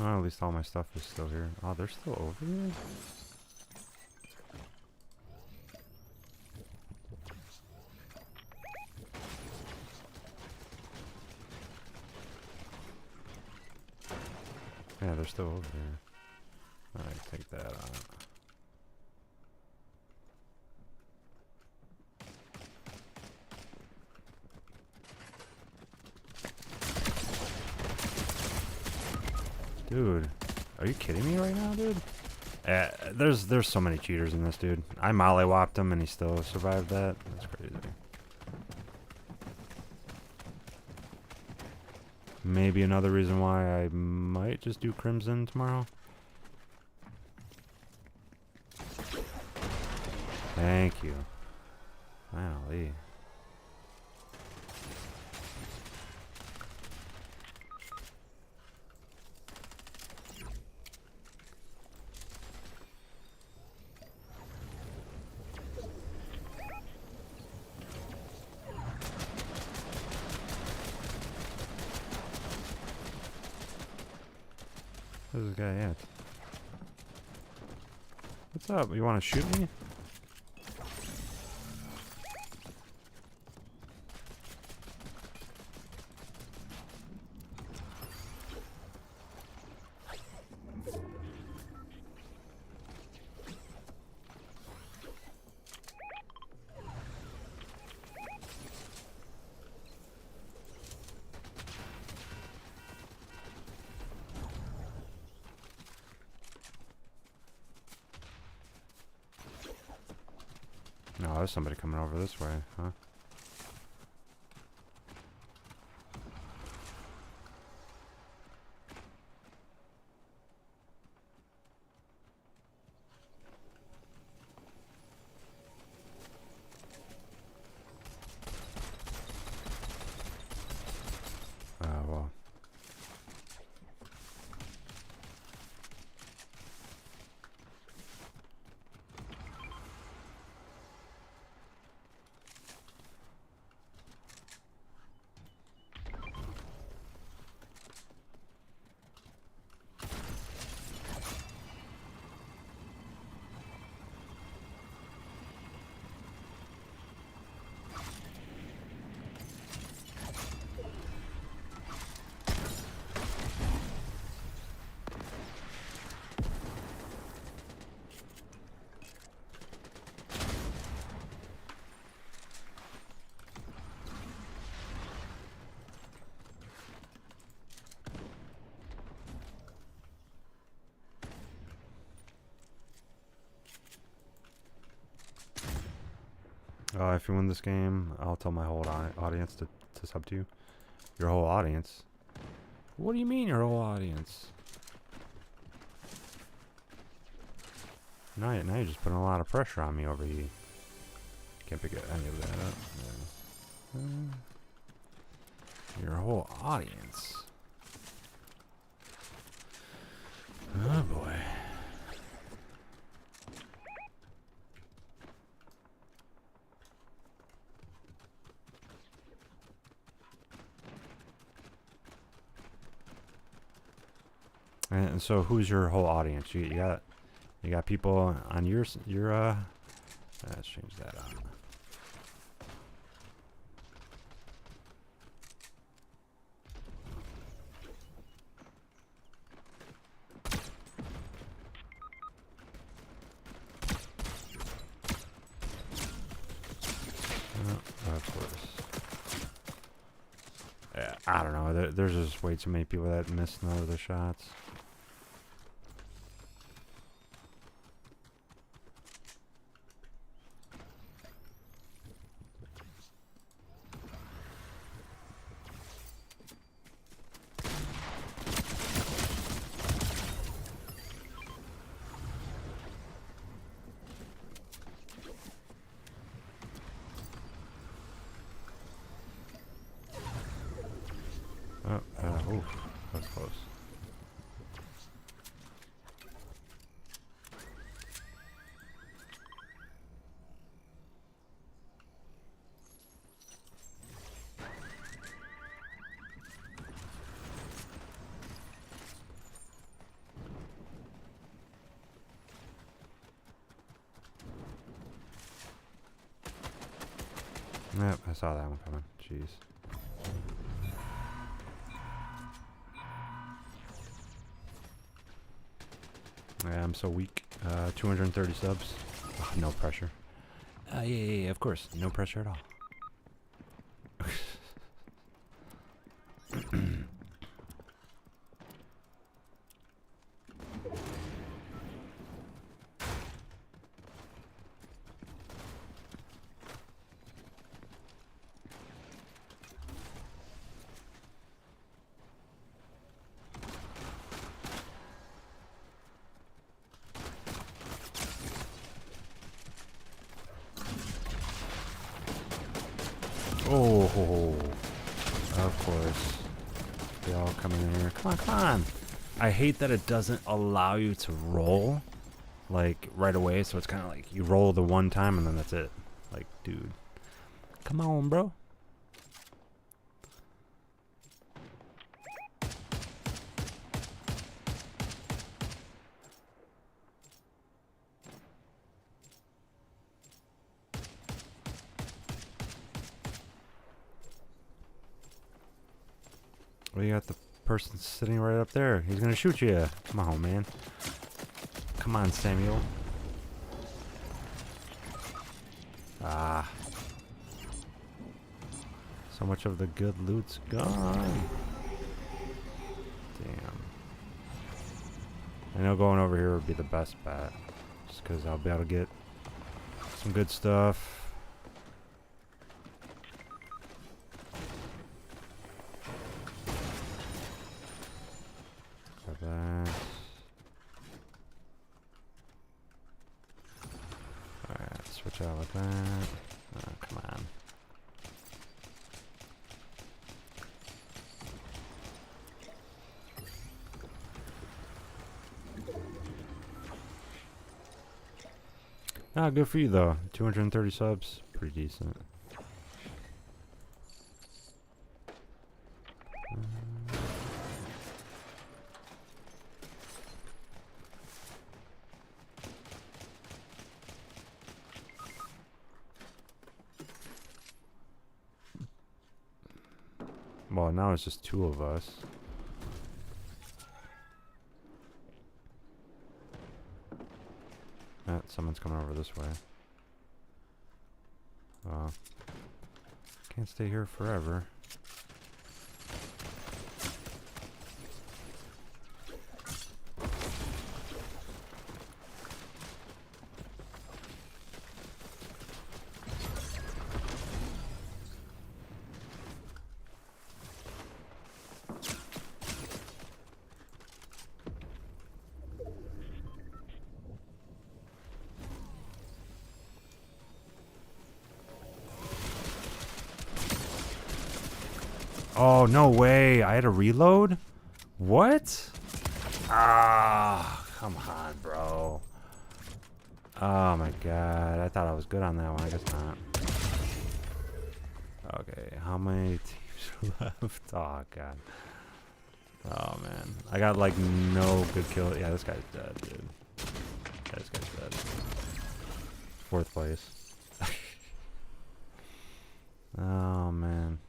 Oh, at least all my stuff is still here. Oh, they're still over here? Yeah, they're still over here. Alright, take that out. Dude, are you kidding me right now, dude? There's so many cheaters in this, dude. I mollywopped him and he still survived that. That's crazy. Maybe another reason why I might just do Crimson tomorrow. Thank you. Finally. Where's this guy at? What's up? You want to shoot me? No, there's somebody coming over this way, huh? Well. If you win this game, I'll tell my whole audience to sub to you. Your whole audience? What do you mean your whole audience? Now you're just putting a lot of pressure on me over here. Can't pick any of that up. Your whole audience. Oh boy. And so, who's your whole audience? You got people on your let's change that out. Of course. Yeah, I don't know. There's just way too many people that miss none of the shots. Oh, that was close. Yep, I saw that one coming. Jeez. Yeah, I'm so weak. 230 subs. Oh, no pressure. Yeah, of course. No pressure at all. Oh, of course. They all coming in here. Come on, come on. I hate that it doesn't allow you to roll, like, right away. So it's kind of like you roll the one time and then that's it. Like, dude. Come on, bro. Well, you got the person sitting right up there. He's gonna shoot you. Come on, man. Come on, Samuel. Ah. So much of the good loot's gone. Damn. I know going over here would be the best bet. Just because I'll be able to get some good stuff. That. Alright, switch out with that. Oh, come on. Ah, good for you though. 230 subs, pretty decent. Well, now it's just two of us. Someone's coming over this way. Can't stay here forever. Oh, no way. I had to reload? What? Ah, come on, bro. Oh my god. I thought I was good on that one. I guess not. Okay, how many teams are left? Oh god. Oh man. I got like no good kill. Yeah, this guy's dead, dude. Yeah, this guy's dead. 4th place. Oh man.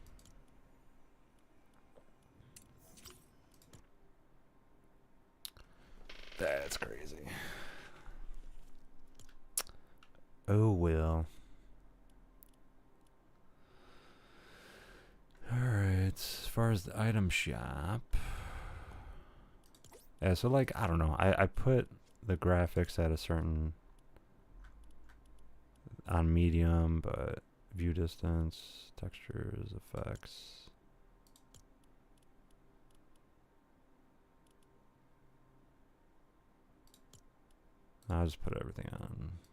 That's crazy. Oh well. Alright, as far as the item shop. Yeah, so like, I don't know. I put the graphics at a certain on medium, but view distance, textures, effects. I'll just put everything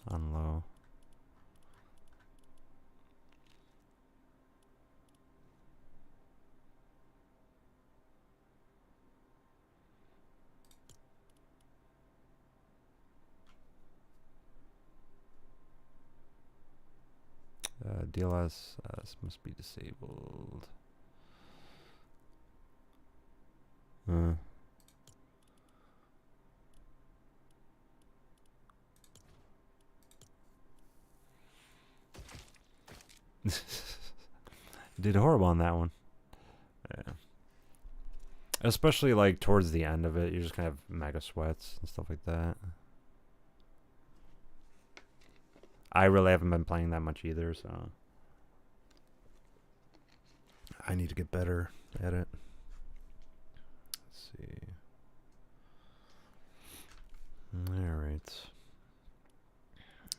on low. DLS must be disabled. Did horrible on that one. Yeah. Especially like towards the end of it, you're just gonna have mega sweats and stuff like that. I really haven't been playing that much either, so I need to get better at it. Let's see. Alright.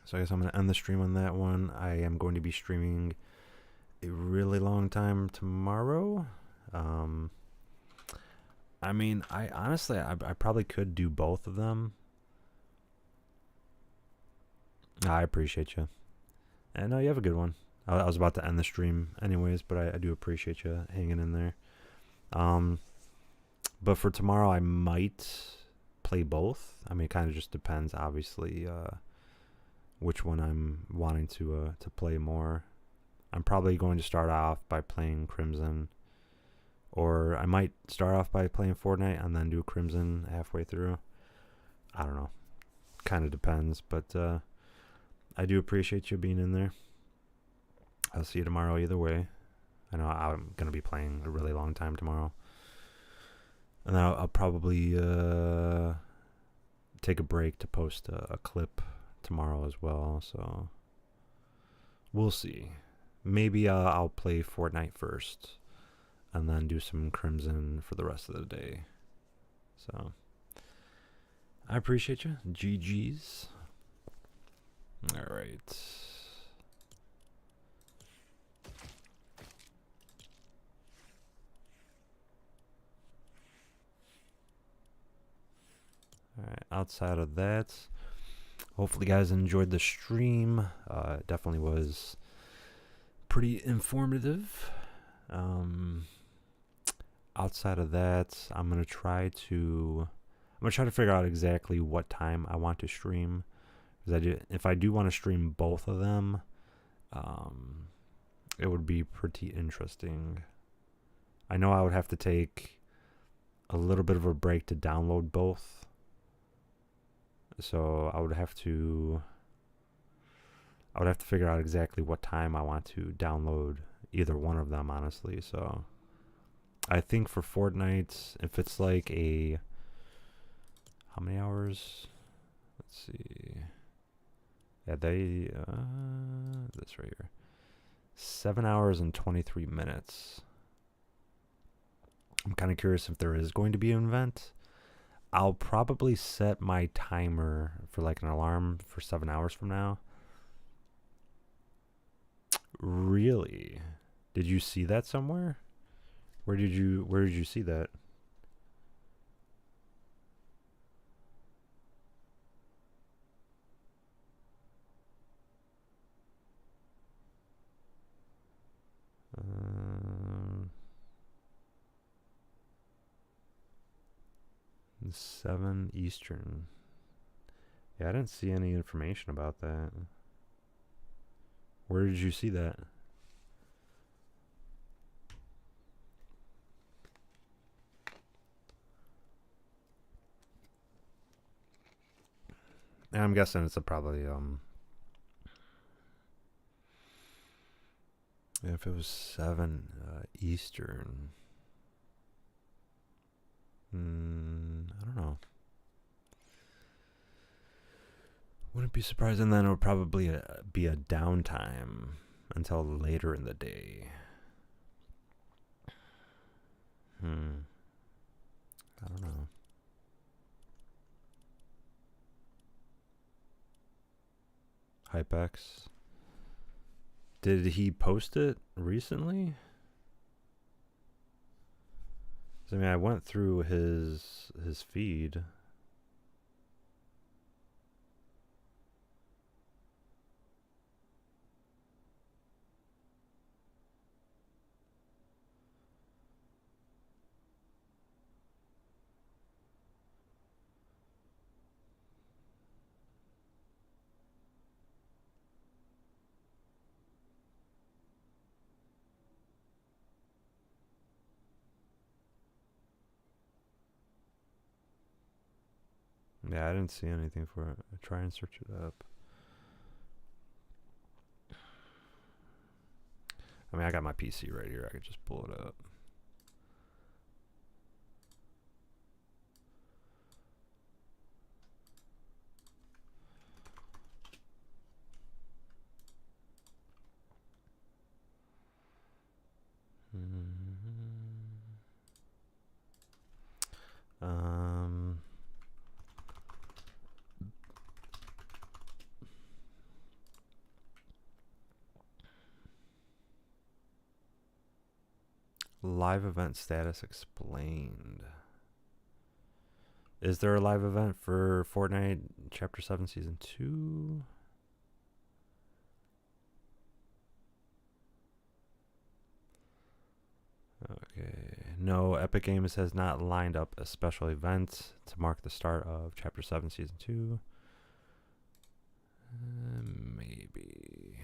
So I guess I'm going to end the stream on that one. I am going to be streaming a really long time tomorrow. I mean, I honestly, I probably could do both of them. I appreciate you. And you have a good one. I was about to end the stream anyways, but I do appreciate you hanging in there. But for tomorrow, I might play both. I mean, it kind of just depends, obviously, which one I'm wanting to play more. I'm probably going to start off by playing Crimson, or I might start off by playing Fortnite and then do Crimson halfway through. I don't know. Kind of depends, but I do appreciate you being in there. I'll see you tomorrow either way. I know I'm going to be playing a really long time tomorrow. And then I'll probably take a break to post a clip tomorrow as well. So we'll see. Maybe I'll play Fortnite first and then do some Crimson for the rest of the day. So I appreciate you. GG's. All right. Alright, outside of that, hopefully you guys enjoyed the stream. It definitely was pretty informative. Outside of that, I'm gonna try to figure out exactly what time I want to stream. Because if I do want to stream both of them, it would be pretty interesting. I know I would have to take a little bit of a break to download both. So I would have to figure out exactly what time I want to download either one of them, honestly. So I think for Fortnite, if it's like how many hours? Let's see. Yeah, this right here. 7 hours and 23 minutes. I'm kind of curious if there is going to be an event. I'll probably set my timer for like an alarm for 7 hours from now. Really? Did you see that somewhere? Where did you see that? 7 Eastern. Yeah, I didn't see any information about that. Where did you see that? And I'm guessing it's probably if it was 7 Eastern. I don't know. Wouldn't be surprising then. It would probably be a downtime until later in the day. I don't know. HypeX. Did he post it recently? I mean, I went through his feed. Yeah, I didn't see anything for it. I try and search it up. I mean, I got my PC right here. I could just pull it up. Live event status explained. Is there a live event for Fortnite Chapter 7 Season 2? Okay. No, Epic Games has not lined up a special event to mark the start of Chapter 7 Season 2. Maybe.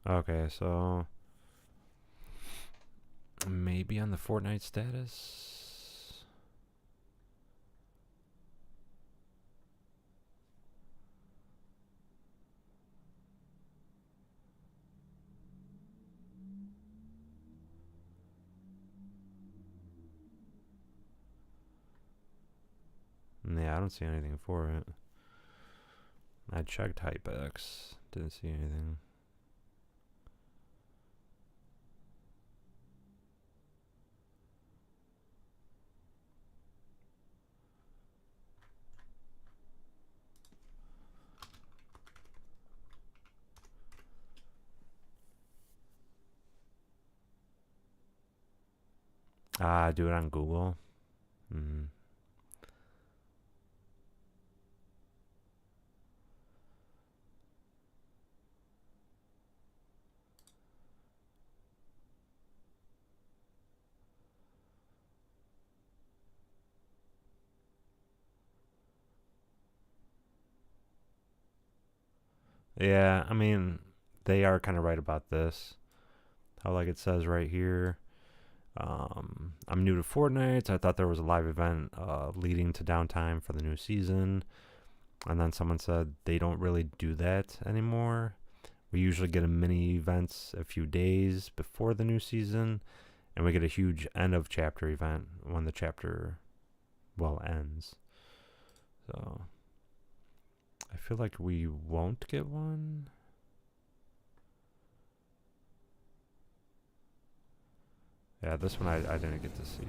Okay, so maybe on the Fortnite status. Yeah, I don't see anything for it. I checked HypeX, didn't see anything. Do it on Google. Yeah, I mean, they are kind of right about this. How, like it says right here, I'm new to Fortnite. I thought there was a live event leading to downtime for the new season. And then someone said they don't really do that anymore. We usually get a mini events a few days before the new season, and we get a huge end of chapter event when the chapter, well, ends. So I feel like we won't get one. Yeah, this one I didn't get to see.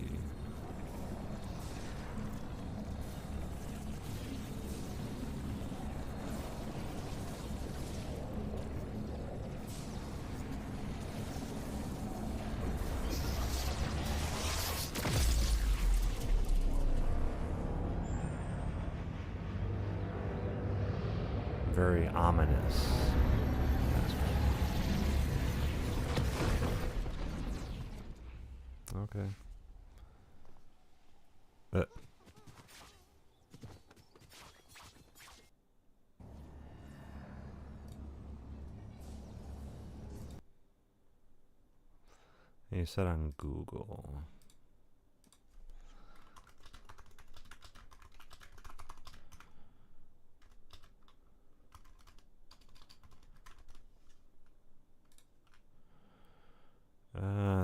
very ominous. Okay. You said on Google.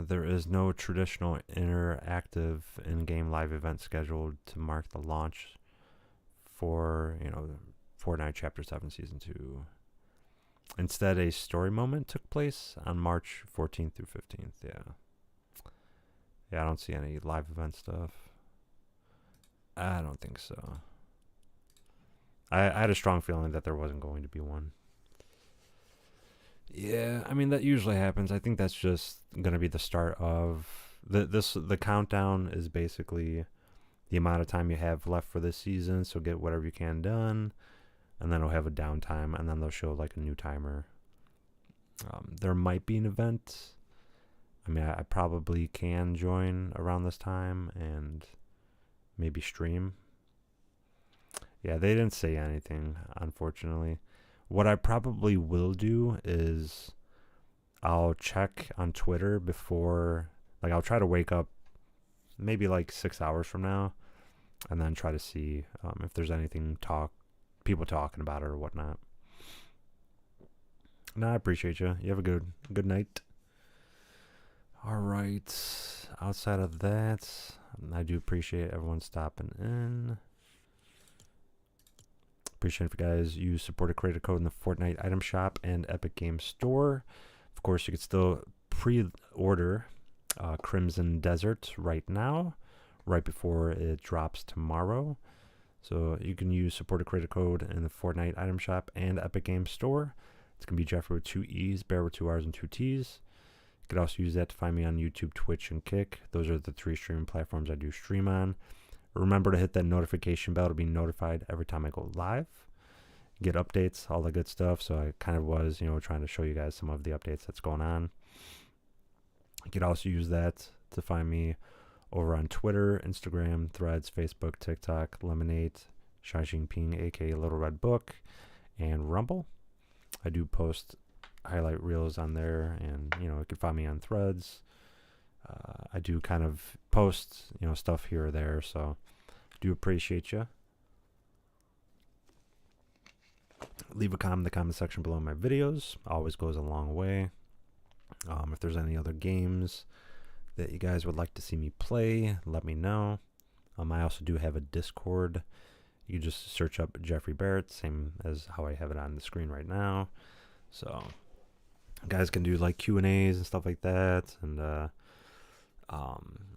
There is no traditional interactive in-game live event scheduled to mark the launch for, Fortnite Chapter 7 Season 2. Instead, a story moment took place on March 14th through 15th. Yeah. Yeah, I don't see any live event stuff. I don't think so. I had a strong feeling that there wasn't going to be one. Yeah, I mean, that usually happens. I think that's just going to be the start of... The countdown is basically the amount of time you have left for this season, so get whatever you can done. And then it'll have a downtime, and then they'll show like a new timer. There might be an event. I mean, I probably can join around this time and maybe stream. Yeah, they didn't say anything, unfortunately. What I probably will do is I'll check on Twitter before, like I'll try to wake up maybe like 6 hours from now and then try to see if there's anything people talking about it or whatnot. No, I appreciate you. You have a good night. All right. Outside of that, I do appreciate everyone stopping in. Appreciate if you guys use supported creator code in the Fortnite item shop and Epic Games Store. Of course, you can still pre-order Crimson Desert right now, right before it drops tomorrow. So you can use supported creator code in the Fortnite item shop and Epic Games Store. It's going to be Jeffree with 2 E's, Barrett with 2 R's and 2 T's. You can also use that to find me on YouTube, Twitch, and Kick. Those are the 3 streaming platforms I do stream on. Remember to hit that notification bell to be notified every time I go live. Get updates, all the good stuff. So I kind of was, trying to show you guys some of the updates that's going on. You can also use that to find me over on Twitter, Instagram, Threads, Facebook, TikTok, Lemonade, Shai Jinping, aka Little Red Book, and Rumble. I do post highlight reels on there, and you can find me on Threads. I do kind of post stuff here or there, so do appreciate you. Leave a comment in the comment section below my videos. Always goes a long way. If there's any other games that you guys would like to see me play, let me know. I also do have a Discord. You can just search up JeffreeBarrett, same as how I have it on the screen right now. So you guys can do like Q&As and stuff like that. And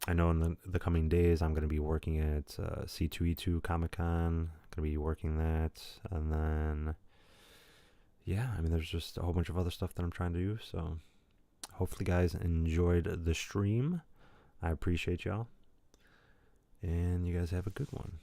I know in the coming days I'm going to be working at C2E2 Comic-Con. Going to be working that. And then, yeah, I mean, there's just a whole bunch of other stuff that I'm trying to do. So hopefully guys enjoyed the stream. I appreciate y'all. And you guys have a good one.